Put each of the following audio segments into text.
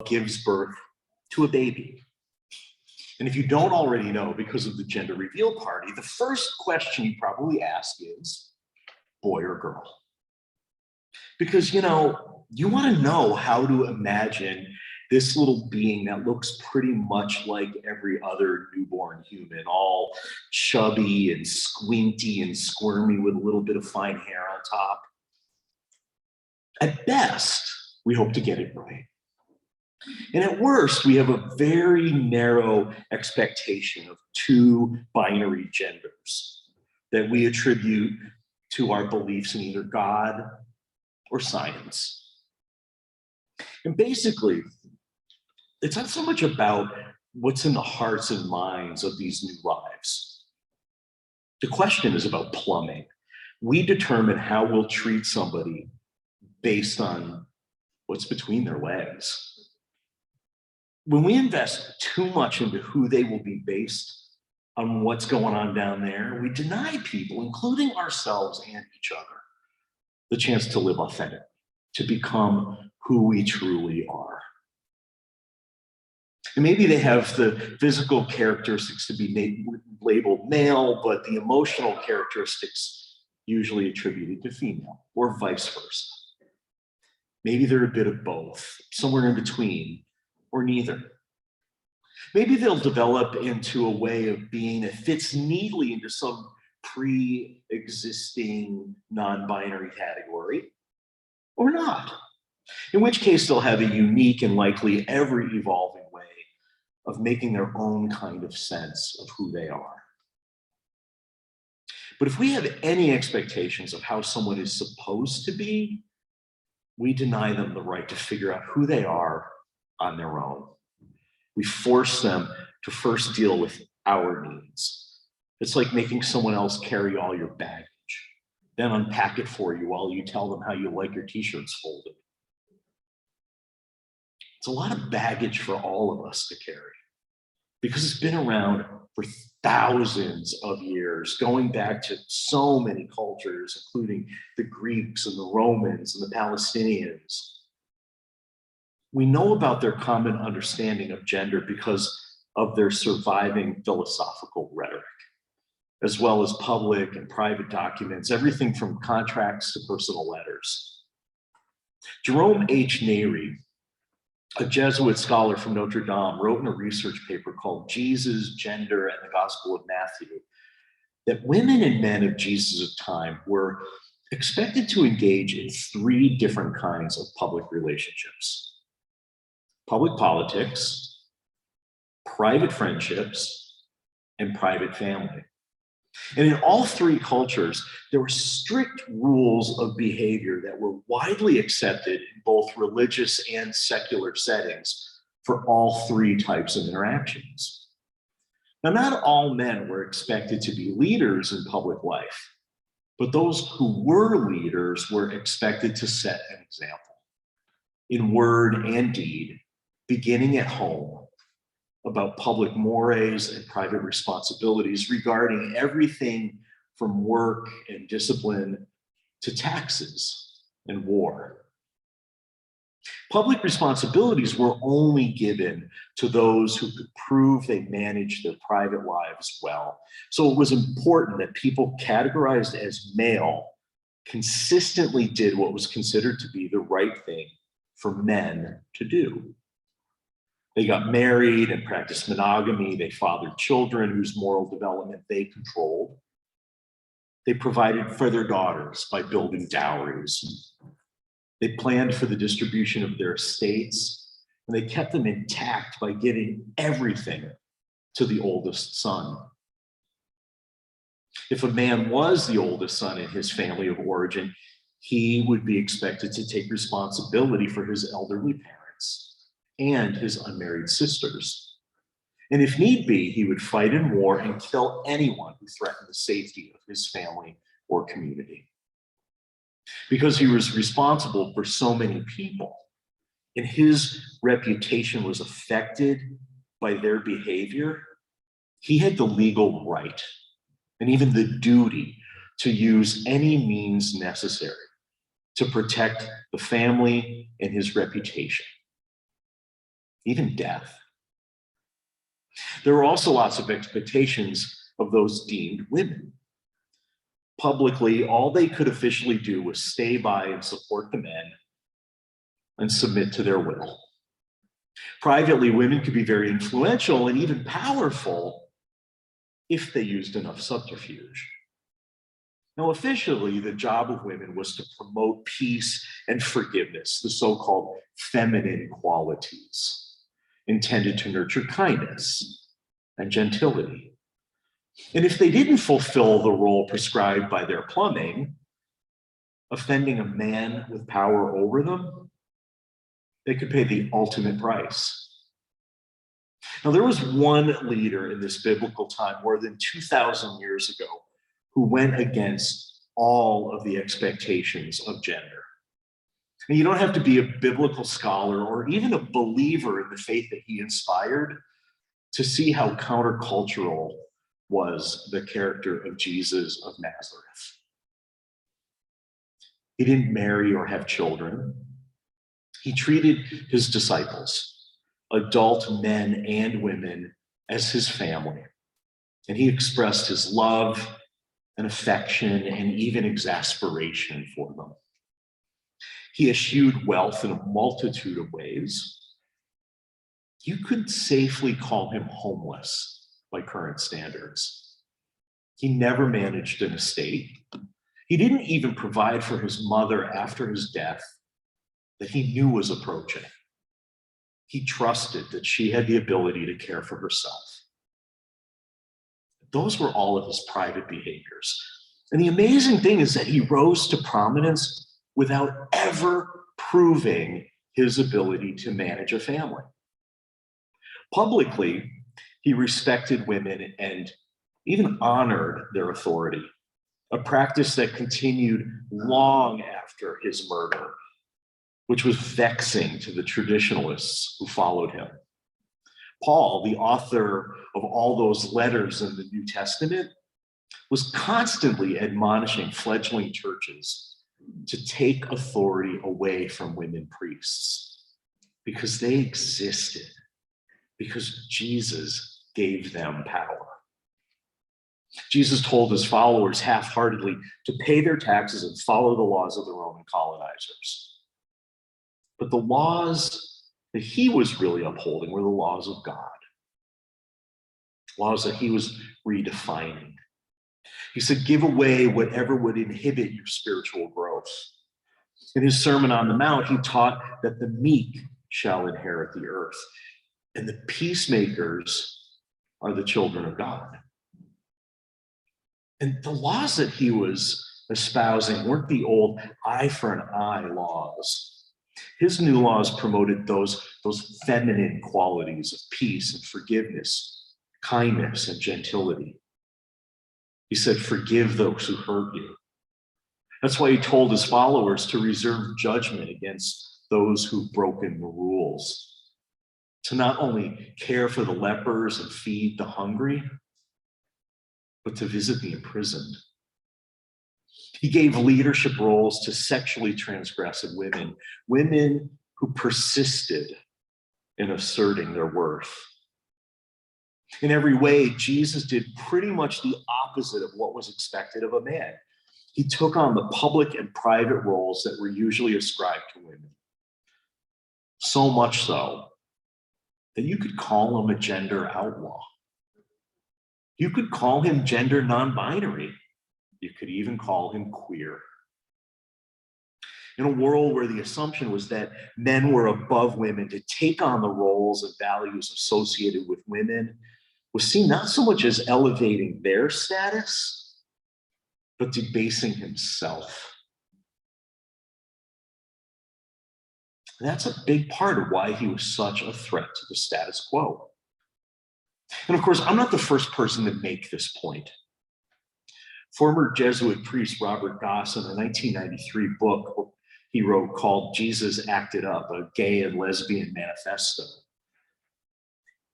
gives birth to a baby. And if you don't already know, because of the gender reveal party, the first question you probably ask is, boy or girl? Because, you want to know how to imagine this little being that looks pretty much like every other newborn human, all chubby and squinty and squirmy with a little bit of fine hair on top. At best, we hope to get it right. And at worst, we have a very narrow expectation of two binary genders that we attribute to our beliefs in either God or science. And basically, it's not so much about what's in the hearts and minds of these new lives. The question is about plumbing. We determine how we'll treat somebody based on what's between their legs. When we invest too much into who they will be based on what's going on down there, we deny people, including ourselves and each other, the chance to live authentically, to become who we truly are. And maybe they have the physical characteristics to be labeled male, but the emotional characteristics usually attributed to female, or vice versa. Maybe they're a bit of both, somewhere in between, or neither. Maybe they'll develop into a way of being that fits neatly into some pre-existing non-binary category, or not. In which case they'll have a unique and likely ever-evolving way of making their own kind of sense of who they are. But if we have any expectations of how someone is supposed to be, we deny them the right to figure out who they are on their own. We force them to first deal with our needs. It's like making someone else carry all your baggage, then unpack it for you while you tell them how you like your t-shirts folded. It's a lot of baggage for all of us to carry because it's been around for thousands of years, going back to so many cultures, including the Greeks and the Romans and the Palestinians. We know about their common understanding of gender because of their surviving philosophical rhetoric, as well as public and private documents, everything from contracts to personal letters. Jerome H. Neri, a Jesuit scholar from Notre Dame, wrote in a research paper called Jesus, Gender, and the Gospel of Matthew that women and men of Jesus' time were expected to engage in three different kinds of public relationships: public politics, private friendships, and private family. And in all three cultures, there were strict rules of behavior that were widely accepted in both religious and secular settings for all three types of interactions. Now, not all men were expected to be leaders in public life, but those who were leaders were expected to set an example in word and deed, beginning at home, about public mores and private responsibilities regarding everything from work and discipline to taxes and war. Public responsibilities were only given to those who could prove they managed their private lives well. So it was important that people categorized as male consistently did what was considered to be the right thing for men to do. They got married and practiced monogamy. They fathered children whose moral development they controlled. They provided for their daughters by building dowries. They planned for the distribution of their estates, and they kept them intact by giving everything to the oldest son. If a man was the oldest son in his family of origin, he would be expected to take responsibility for his elderly parents and his unmarried sisters. And if need be, he would fight in war and kill anyone who threatened the safety of his family or community. Because he was responsible for so many people, and his reputation was affected by their behavior, he had the legal right and even the duty to use any means necessary to protect the family and his reputation. even death. There were also lots of expectations of those deemed women. Publicly, all they could officially do was stay by and support the men and submit to their will. Privately, women could be very influential and even powerful if they used enough subterfuge. Now, officially, the job of women was to promote peace and forgiveness, the so-called feminine qualities, intended to nurture kindness and gentility. And if they didn't fulfill the role prescribed by their plumbing, offending a man with power over them, they could pay the ultimate price. Now, there was one leader in this biblical time more than 2,000 years ago who went against all of the expectations of gender. And you don't have to be a biblical scholar or even a believer in the faith that he inspired to see how countercultural was the character of Jesus of Nazareth. He didn't marry or have children. He treated his disciples, adult men and women, as his family. And he expressed his love and affection and even exasperation for them. He eschewed wealth in a multitude of ways. You could safely call him homeless by current standards. He never managed an estate. He didn't even provide for his mother after his death that he knew was approaching. He trusted that she had the ability to care for herself. Those were all of his private behaviors. And the amazing thing is that he rose to prominence without ever proving his ability to manage a family. Publicly, he respected women and even honored their authority, a practice that continued long after his murder, which was vexing to the traditionalists who followed him. Paul, the author of all those letters in the New Testament, was constantly admonishing fledgling churches to take authority away from women priests because they existed, because Jesus gave them power. Jesus told his followers half-heartedly to pay their taxes and follow the laws of the Roman colonizers. But the laws that he was really upholding were the laws of God, laws that he was redefining. He said, give away whatever would inhibit your spiritual growth. In his Sermon on the Mount, he taught that the meek shall inherit the earth, and the peacemakers are the children of God. And the laws that he was espousing weren't the old eye for an eye laws. His new laws promoted those feminine qualities of peace and forgiveness, kindness and gentility. He said, forgive those who hurt you. That's why he told his followers to reserve judgment against those who've broken the rules, to not only care for the lepers and feed the hungry, but to visit the imprisoned. He gave leadership roles to sexually transgressive women, women who persisted in asserting their worth. In every way, Jesus did pretty much the opposite of what was expected of a man. He took on the public and private roles that were usually ascribed to women. So much so that you could call him a gender outlaw. You could call him gender non-binary. You could even call him queer. In a world where the assumption was that men were above women, to take on the roles and values associated with women was seen not so much as elevating their status, but debasing himself. And that's a big part of why he was such a threat to the status quo. And of course, I'm not the first person to make this point. Former Jesuit priest Robert Goss, in a 1993 book he wrote called Jesus Acted Up, a gay and lesbian manifesto.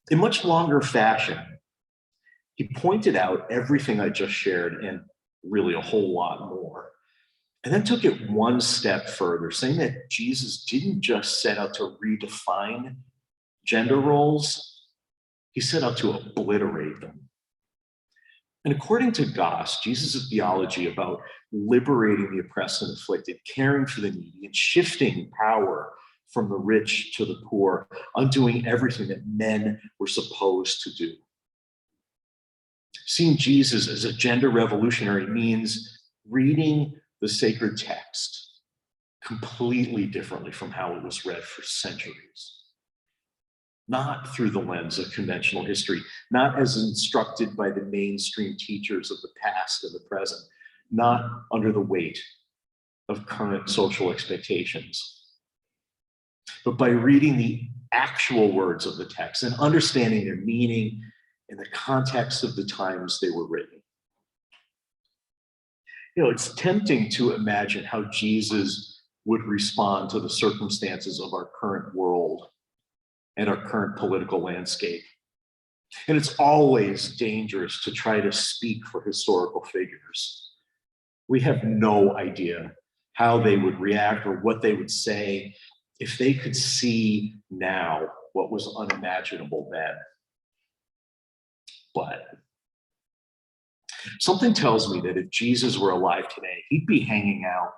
In much longer fashion, he pointed out everything I just shared and really a whole lot more, and then took it one step further, saying that Jesus didn't just set out to redefine gender roles, he set out to obliterate them. And according to Goss, Jesus' theology about liberating the oppressed and afflicted, caring for the needy, and shifting power from the rich to the poor, undoing everything that men were supposed to do. Seeing Jesus as a gender revolutionary means reading the sacred text completely differently from how it was read for centuries. Not through the lens of conventional history, not as instructed by the mainstream teachers of the past and the present, not under the weight of current social expectations, but by reading the actual words of the text and understanding their meaning in the context of the times they were written. You know, it's tempting to imagine how Jesus would respond to the circumstances of our current world and our current political landscape. And it's always dangerous to try to speak for historical figures. We have no idea how they would react or what they would say if they could see now what was unimaginable then. But something tells me that if Jesus were alive today, he'd be hanging out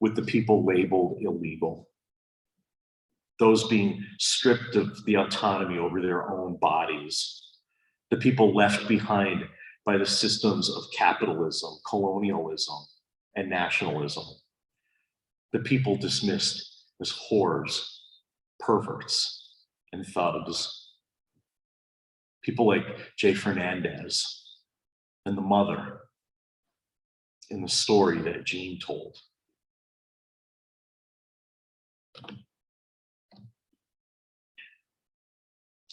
with the people labeled illegal, those being stripped of the autonomy over their own bodies, the people left behind by the systems of capitalism, colonialism, and nationalism, the people dismissed as whores, perverts, and thugs, people like Jay Fernandez and the mother in the story that Jean told.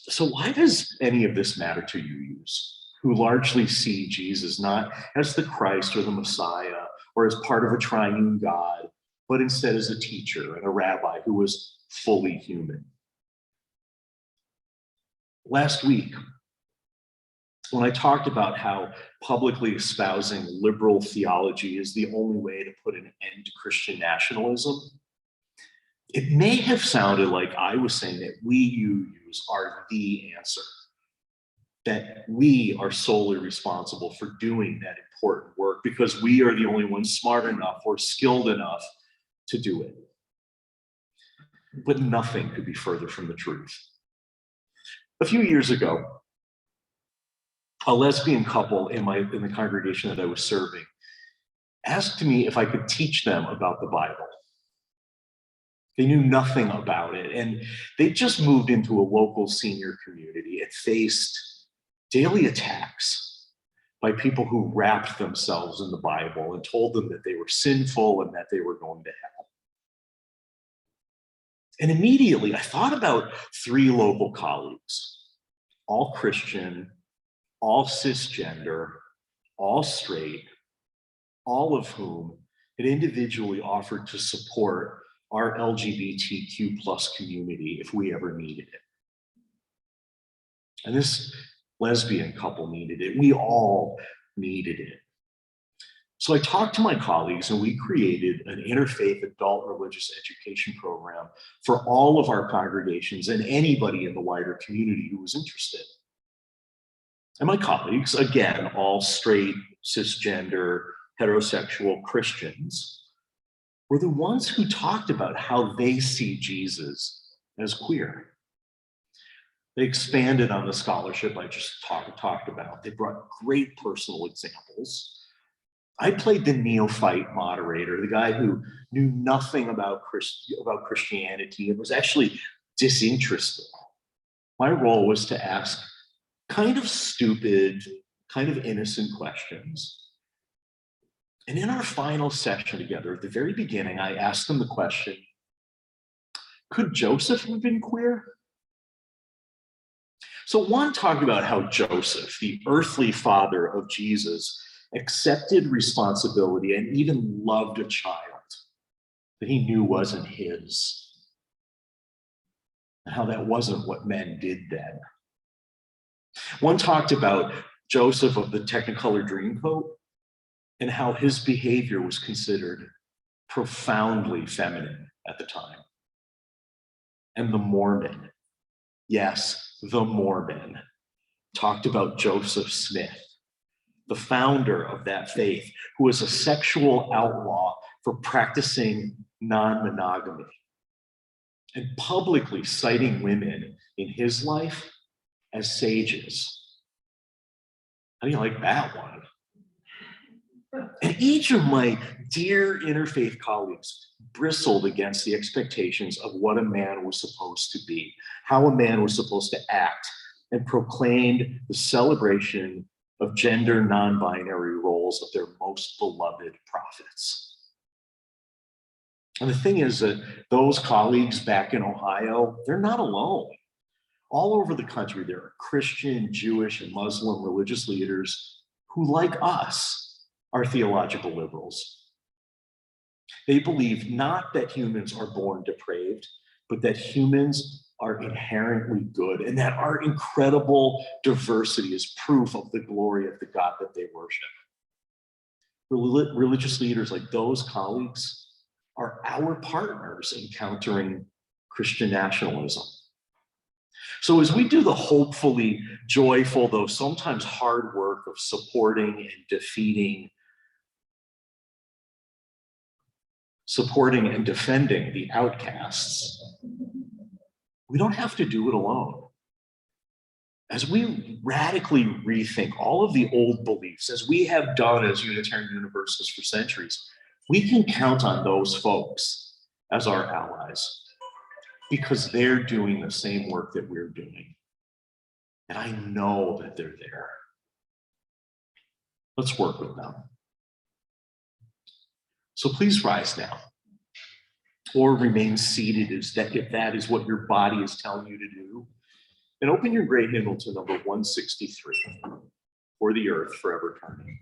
So why does any of this matter to you, who largely see Jesus not as the Christ or the Messiah or as part of a triune God, but instead as a teacher and a rabbi who was fully human? Last week, when I talked about how publicly espousing liberal theology is the only way to put an end to Christian nationalism, it may have sounded like I was saying that we are the answer, that we are solely responsible for doing that important work because we are the only ones smart enough or skilled enough to do it. But nothing could be further from the truth. A few years ago, a lesbian couple in the congregation that I was serving asked me if I could teach them about the Bible. They knew nothing about it, and they just moved into a local senior community. It faced daily attacks by people who wrapped themselves in the Bible and told them that they were sinful and that they were going to hell. And immediately I thought about 3 local colleagues, all Christian, all cisgender, all straight, all of whom had individually offered to support our LGBTQ plus community if we ever needed it. And this lesbian couple needed it. We all needed it. So I talked to my colleagues and we created an interfaith adult religious education program for all of our congregations and anybody in the wider community who was interested. And my colleagues, again, all straight, cisgender, heterosexual Christians, were the ones who talked about how they see Jesus as queer. They expanded on the scholarship I just talked about. They brought great personal examples. I played the neophyte moderator, the guy who knew nothing about Christianity and was actually disinterested. My role was to ask kind of stupid, kind of innocent questions. And in our final session together, at the very beginning, I asked them the question, could Joseph have been queer? So one talked about how Joseph, the earthly father of Jesus, accepted responsibility and even loved a child that he knew wasn't his, and how that wasn't what men did then. One talked about Joseph of the Technicolor Dreamcoat and how his behavior was considered profoundly feminine at the time. And the Mormon, Yes, the Mormon talked about Joseph Smith, the founder of that faith, who was a sexual outlaw for practicing non-monogamy and publicly citing women in his life as sages. How do you like that one? And each of my dear interfaith colleagues bristled against the expectations of what a man was supposed to be, how a man was supposed to act, and proclaimed the celebration of gender non-binary roles of their most beloved prophets. And the thing is that those colleagues back in Ohio, they're not alone. All over the country, there are Christian, Jewish, and Muslim religious leaders who, like us, are theological liberals. They believe not that humans are born depraved, but that humans are inherently good, and that our incredible diversity is proof of the glory of the God that they worship. Religious leaders like those colleagues are our partners in countering Christian nationalism. So as we do the hopefully joyful, though sometimes hard work of supporting and defending the outcasts, we don't have to do it alone. As we radically rethink all of the old beliefs, as we have done as Unitarian Universalists for centuries, we can count on those folks as our allies because they're doing the same work that we're doing. And I know that they're there. Let's work with them. So please rise now, or remain seated if that is what your body is telling you to do. And open your great hymnal to number 163, For the Earth Forever Turning.